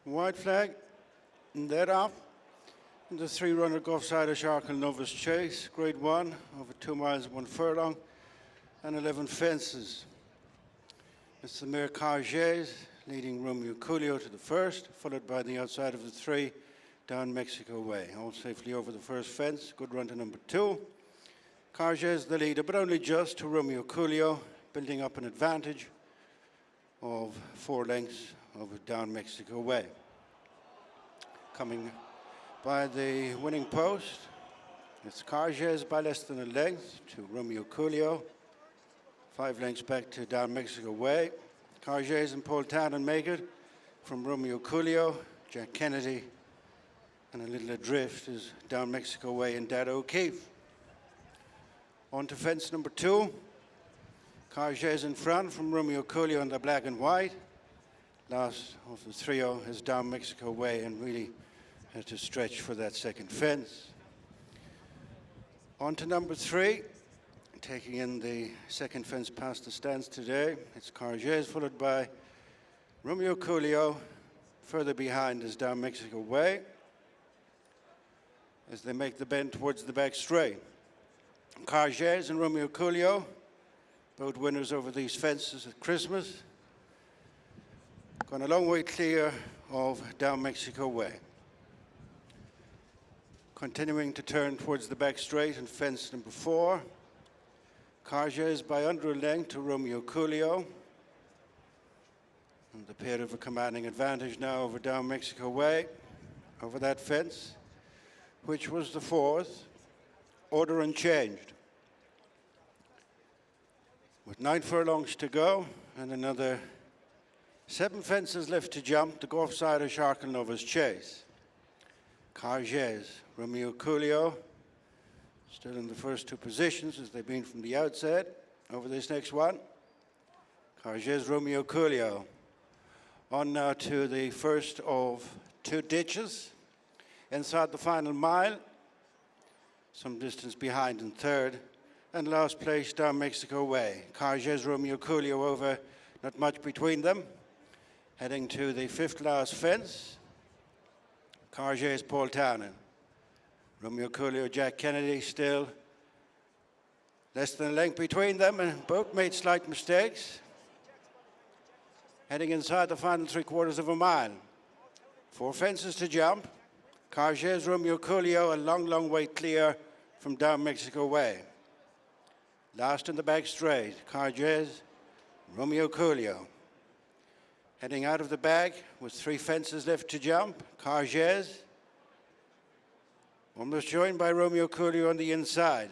White flag, and that off. And the three-runner Goffs Arkle Novice Chase, Grade 1, over 2 miles, 1 furlong, and 11 fences. It's the mare Kargese, leading Romeo Coolio to the first, followed by the outside of the 3, Downmexicoway. All safely over the first fence, good run to number 2. Kargese the leader, but only just to Romeo Coolio, building up an advantage of 4 lengths over Downmexicoway. Coming by the winning post, it's Kargese by less than a length to Romeo Coolio. 5 lengths back to Downmexicoway. Kargese and Paul Townend make it. From Romeo Coolio, Jack Kennedy, and a little adrift is Downmexicoway and Dad O'Keefe. On to fence number 2. Kargese in front from Romeo Coolio in the black and white. Last of the trio is Downmexicoway and really had to stretch for that second fence. On to number 3. Taking in the second fence past the stands today, it's Kargese, followed by Romeo Coolio. Further behind is Downmexicoway as they make the bend towards the back straight. Kargese and Romeo Coolio, both winners over these fences at Christmas. Gone a long way clear of Downmexicoway. Continuing to turn towards the back straight and fence number 4. Kargese by under a length to Romeo Coolio. And the pair have a commanding advantage now over Downmexicoway, over that fence, which was the 4th. Order unchanged. With 9 furlongs to go and another 7 fences left to jump, the Goffs Arkle Novice Chase. Kargese, Romeo Coolio, still in the first 2 positions as they've been from the outset. Over this next one, Kargese, Romeo Coolio. On now to the first of 2 ditches. Inside the final mile, some distance behind in third. And last place, Downmexicoway. Kargese, Romeo Coolio over, not much between them. Heading to the 5th last fence. Kargese, Paul Townend. Romeo Coolio, Jack Kennedy, still less than a length between them, and both made slight mistakes. Heading inside the final 3/4 of a mile. 4 fences to jump. Kargese, Romeo Coolio, a long, long way clear from Downmexicoway. Last in the back straight, Kargese, Romeo Coolio. Heading out of the bag with 3 fences left to jump. Kargese, almost joined by Romeo Coolio on the inside.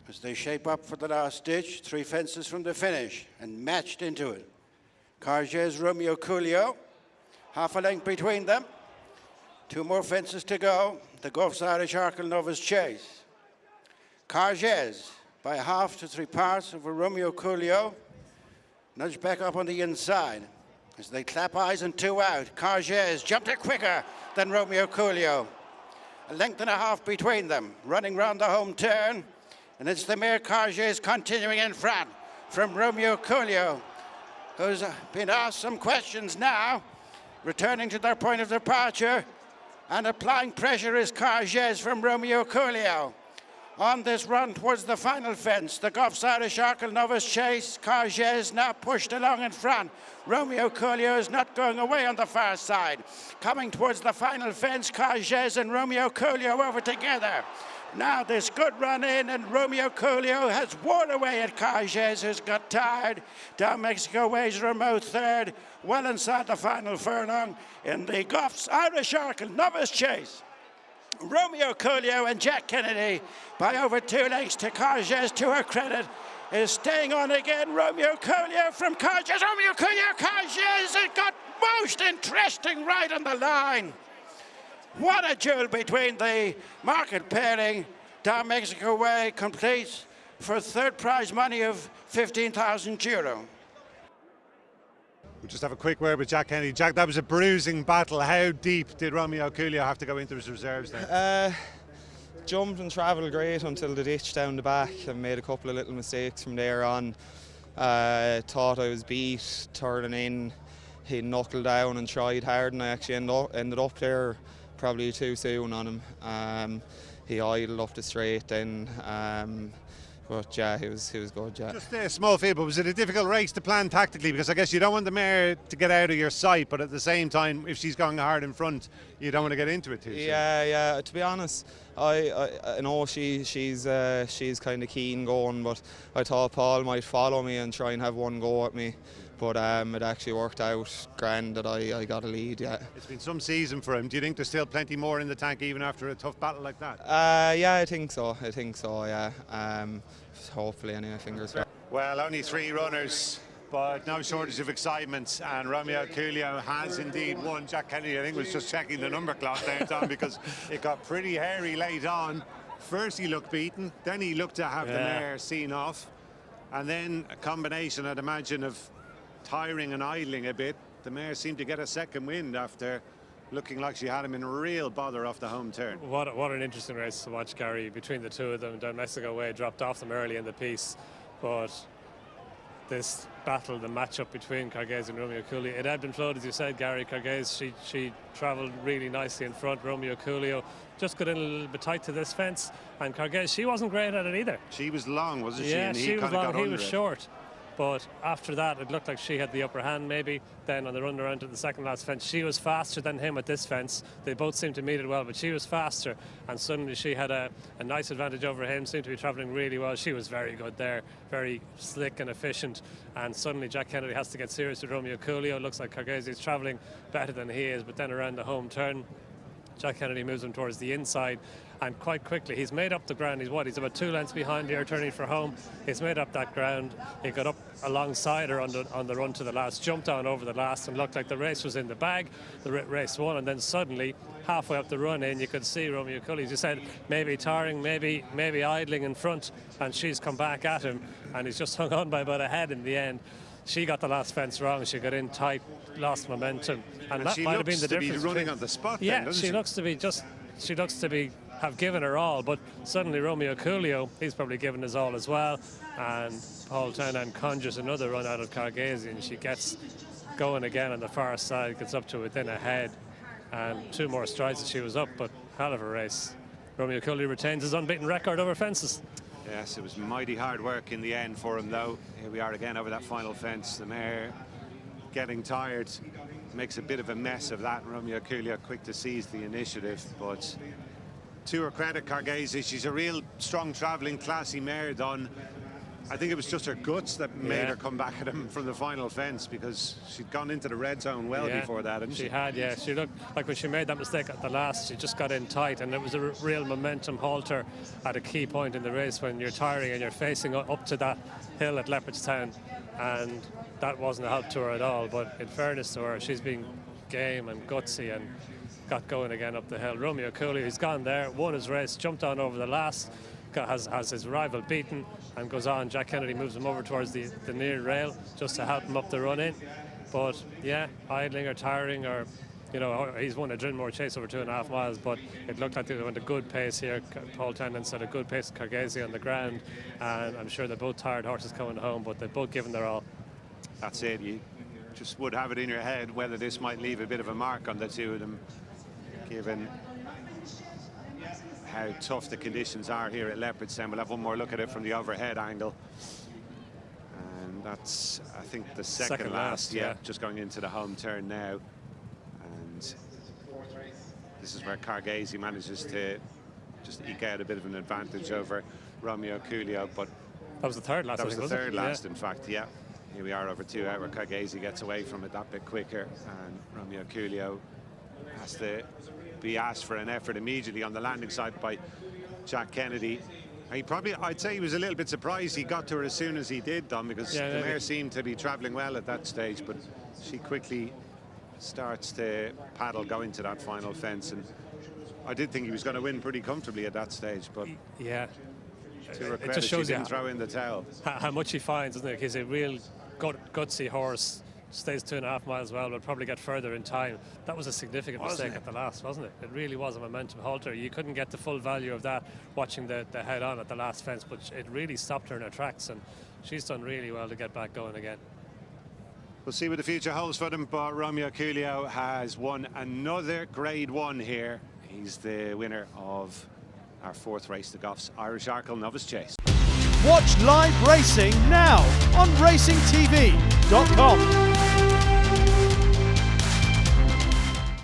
As they shape up for the last ditch, 3 fences from the finish and matched into it. Kargese, Romeo Coolio, half a length between them. 2 more fences to go. The Goffs Arkle Novice Chase. Kargese by half to 3 parts over Romeo Coolio. Nudged back up on the inside. As they clap eyes and 2 out, Kargese jumped it quicker than Romeo Coolio. A length and a half between them, running round the home turn. And it's the mare Kargese continuing in front from Romeo Coolio, who's been asked some questions now, returning to their point of departure. And applying pressure is Kargese from Romeo Coolio. On this run towards the final fence, the Goffs Arkle Novice Chase. Kargese now pushed along in front. Romeo Coolio is not going away on the far side. Coming towards the final fence, Kargese and Romeo Coolio over together. Now this good run in, and Romeo Coolio has worn away at Kargese, who's got tired. Downmexicoway's Romeo third, well inside the final furlong in the Goffs Arkle Novice Chase. Romeo Coolio and Jack Kennedy by over 2 lengths to Kargese, to her credit, is staying on again. Romeo Coolio from Kargese. Romeo Coolio, Kargese, it got most interesting right on the line. What a duel between the market pairing. Downmexicoway completes for 3rd prize money of €15,000. We'll just have a quick word with Jack Kennedy. Jack, that was a bruising battle. How deep did Romeo Coolio have to go into his reserves then? Jumped and travelled great until the ditch down the back, and made a couple of little mistakes from there on. Thought I was beat, turning in, he knuckled down and tried hard, and I actually ended up there probably too soon on him. He idled up the straight then, but yeah, he was good, yeah. Just a small field, but was it a difficult race to plan tactically? Because I guess you don't want the mare to get out of your sight, but at the same time, if she's going hard in front, you don't want to get into it too soon. Yeah. To be honest, I know she's kind of keen going, but I thought Paul might follow me and try and have one go at me. But it actually worked out grand that I got a lead, yeah. It's been some season for him. Do you think there's still plenty more in the tank even after a tough battle like that? Yeah, I think so, yeah. Hopefully, anyway, fingers crossed. Well, only 3 runners, but no shortage of excitement, and Romeo Coolio has indeed won. Jack Kennedy, I think, was just checking the number clock there, Tom, because it got pretty hairy late on. First he looked beaten, then he looked to have the mare seen off, and then a combination, I'd imagine, of tiring and idling a bit. The mare seemed to get a second wind after looking like she had him in real bother off the home turn. What an interesting race to watch, Gary, between the two of them. Downmexicoway dropped off them early in the piece, but this battle, the matchup between Kargese and Romeo Coolio, it ebbed and flowed, as you said, Gary. Kargese, she travelled really nicely in front. Romeo Coolio just got in a little bit tight to this fence, and Kargese, she wasn't great at it either. She was long, wasn't she? Yeah, And she was long, he was it. short. But after that, it looked like she had the upper hand maybe. Then on the run around to the second last fence, she was faster than him at this fence. They both seemed to meet it well, but she was faster. And suddenly she had a nice advantage over him, seemed to be travelling really well. She was very good there, very slick and efficient. And suddenly Jack Kennedy has to get serious with Romeo Coolio. Looks like Kargese is travelling better than he is, but then around the home turn, Jack Kennedy moves him towards the inside, and quite quickly he's made up the ground. He's about 2 lengths behind here, turning for home. He's made up that ground. He got up alongside her on the run to the last, jumped on over the last, and looked like the race was in the bag. The race won, and then suddenly halfway up the run in, you could see Romeo Coolio, as you said, maybe tiring, maybe idling in front, and she's come back at him, and he's just hung on by about a head in the end. She got the last fence wrong. She got in tight, lost momentum, and that might have been the difference. She running on the spot. Yeah, then, doesn't she looks to be She looks to have given her all, but suddenly Romeo Coolio, he's probably given his all as well, and Paul Townend conjures another run out of Kargese, and she gets going again on the far side, gets up to within a head, and 2 more strides and she was up, but hell of a race. Romeo Coolio retains his unbeaten record over fences. Yes, it was mighty hard work in the end for him, though. Here we are again over that final fence. The mare getting tired, makes a bit of a mess of that. Romeo Coolio quick to seize the initiative, but to her credit, Kargese, she's a real strong travelling, classy mare, Don. I think it was just her guts that made her come back at him from the final fence, because she'd gone into the red zone well before that, hadn't she? She had, yeah. She looked like when she made that mistake at the last, she just got in tight, and it was a real momentum halter at a key point in the race when you're tiring and you're facing up to that hill at Leopardstown, and that wasn't a help to her at all. But in fairness to her, she's been game and gutsy and got going again up the hill. Romeo Coolio, he's gone there, won his race, jumped on over the last, has his rival beaten, and goes on. Jack Kennedy moves him over towards the near rail just to help him up the run in. But yeah, idling or tiring, or he's won a Drinmore chase over 2.5 miles, but it looked like they went a good pace here. Paul Townend set a good pace with Kargese on the ground, and I'm sure they're both tired horses coming home, but they've both given their all. That's it. You just would have it in your head whether this might leave a bit of a mark on the two of them, given how tough the conditions are here at Leopardstown. We'll have one more look at it from the overhead angle. And that's, I think, the second last. Yeah, just going into the home turn now. And this is where Kargese manages to just eke out a bit of an advantage over Romeo Coolio. But that was the third last. That was the third last, in fact, yeah. Here we are over 2 hours. Kargese gets away from it that bit quicker, and Romeo Coolio has to be asked for an effort immediately on the landing side by Jack Kennedy. I'd say he was a little bit surprised he got to her as soon as he did, Don, because the mare seemed to be travelling well at that stage, but she quickly starts to paddle going to that final fence, and I did think he was going to win pretty comfortably at that stage, but yeah, to her credit, it just shows she didn't throw in the towel. How much he finds, isn't it? He's a real gutsy horse. Stays 2.5 miles well, will probably get further in time. That was a significant mistake at the last, wasn't it? It really was a momentum halter. You couldn't get the full value of that watching the head on at the last fence, but it really stopped her in her tracks, and she's done really well to get back going again. We'll see what the future holds for them, but Romeo Coolio has won another Grade 1 here. He's the winner of our 4th race, the Goffs Irish Arkle Novice Chase. Watch live racing now on racingtv.com.